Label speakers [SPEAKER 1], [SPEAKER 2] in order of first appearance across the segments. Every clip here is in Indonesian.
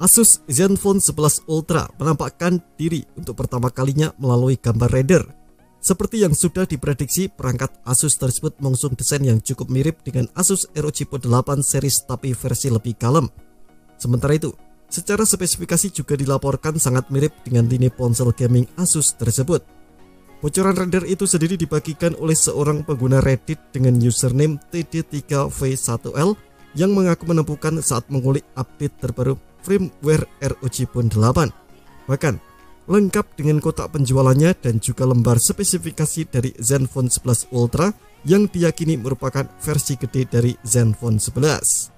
[SPEAKER 1] Asus Zenfone 11 Ultra menampakkan diri untuk pertama kalinya melalui gambar render. Seperti yang sudah diprediksi, perangkat Asus tersebut mengusung desain yang cukup mirip dengan Asus ROG Phone 8 series tapi versi lebih kalem. Sementara itu, secara spesifikasi juga dilaporkan sangat mirip dengan lini ponsel gaming Asus tersebut. Bocoran render itu sendiri dibagikan oleh seorang pengguna Reddit dengan username TD3V1L yang mengaku menemukan saat mengulik update terbaru firmware ROG Phone 8. Bahkan, lengkap dengan kotak penjualannya dan juga lembar spesifikasi dari Zenfone 11 Ultra yang diyakini merupakan versi gede dari Zenfone 11.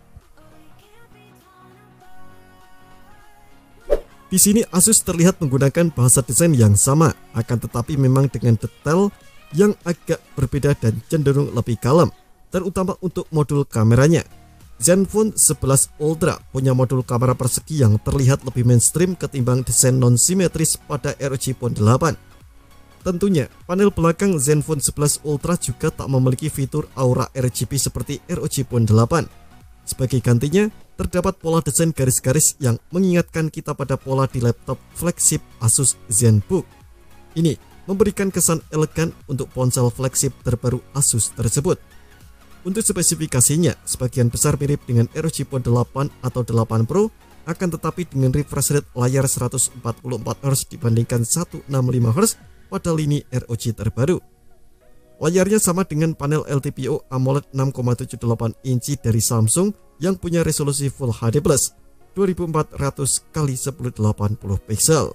[SPEAKER 1] Di sini Asus terlihat menggunakan bahasa desain yang sama, akan tetapi memang dengan detail yang agak berbeda dan cenderung lebih kalem, terutama untuk modul kameranya. Zenfone 11 Ultra punya modul kamera persegi yang terlihat lebih mainstream ketimbang desain non-simetris pada ROG Phone 8. Tentunya, panel belakang Zenfone 11 Ultra juga tak memiliki fitur aura RGB seperti ROG Phone 8. Sebagai gantinya, terdapat pola desain garis-garis yang mengingatkan kita pada pola di laptop flagship Asus ZenBook. Ini memberikan kesan elegan untuk ponsel flagship terbaru Asus tersebut. Untuk spesifikasinya, sebagian besar mirip dengan ROG Phone 8 atau 8 Pro, akan tetapi dengan refresh rate layar 144Hz dibandingkan 165Hz pada lini ROG terbaru. Layarnya sama dengan panel LTPO AMOLED 6,78 inci dari Samsung yang punya resolusi Full HD+, 2400x1080 pixel.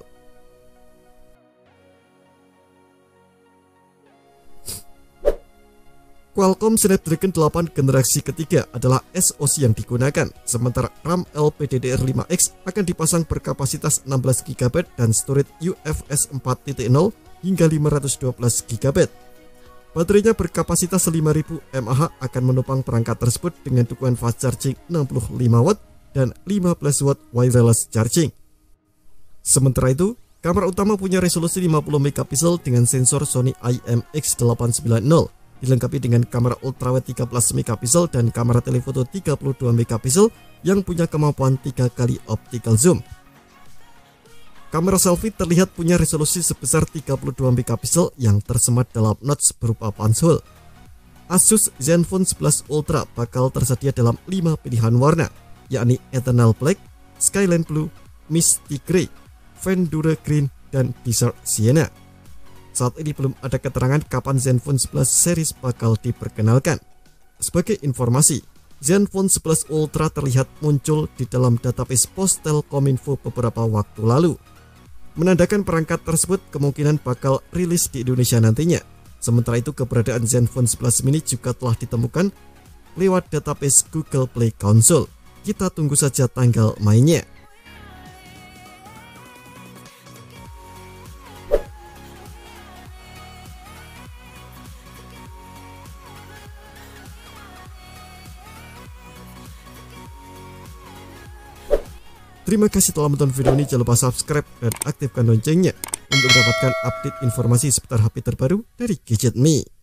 [SPEAKER 1] Qualcomm Snapdragon 8 generasi ketiga adalah SoC yang digunakan, sementara RAM LPDDR5X akan dipasang berkapasitas 16GB dan storage UFS 4.0 hingga 512GB. Baterainya berkapasitas 5000 mAh akan menopang perangkat tersebut dengan dukungan fast charging 65W dan 15W wireless charging. Sementara itu, kamera utama punya resolusi 50MP dengan sensor Sony IMX890. Dilengkapi dengan kamera ultrawide 13MP dan kamera telefoto 32MP yang punya kemampuan 3 kali optical zoom. Kamera selfie terlihat punya resolusi sebesar 32MP yang tersemat dalam notch berupa punch-hole. Asus Zenfone 11 Ultra bakal tersedia dalam 5 pilihan warna, yakni Eternal Black, Skyline Blue, Misty Grey, Vendura Green, dan Desert Sienna. Saat ini belum ada keterangan kapan Zenfone 11 series bakal diperkenalkan. Sebagai informasi, Zenfone 11 Ultra terlihat muncul di dalam database pos Telkominfo beberapa waktu lalu, menandakan perangkat tersebut kemungkinan bakal rilis di Indonesia nantinya. Sementara itu, keberadaan Zenfone 11 mini juga telah ditemukan lewat database Google Play Console. Kita tunggu saja tanggal mainnya. Terima kasih telah menonton video ini, jangan lupa subscribe dan aktifkan loncengnya untuk mendapatkan update informasi seputar HP terbaru dari Gadget Me.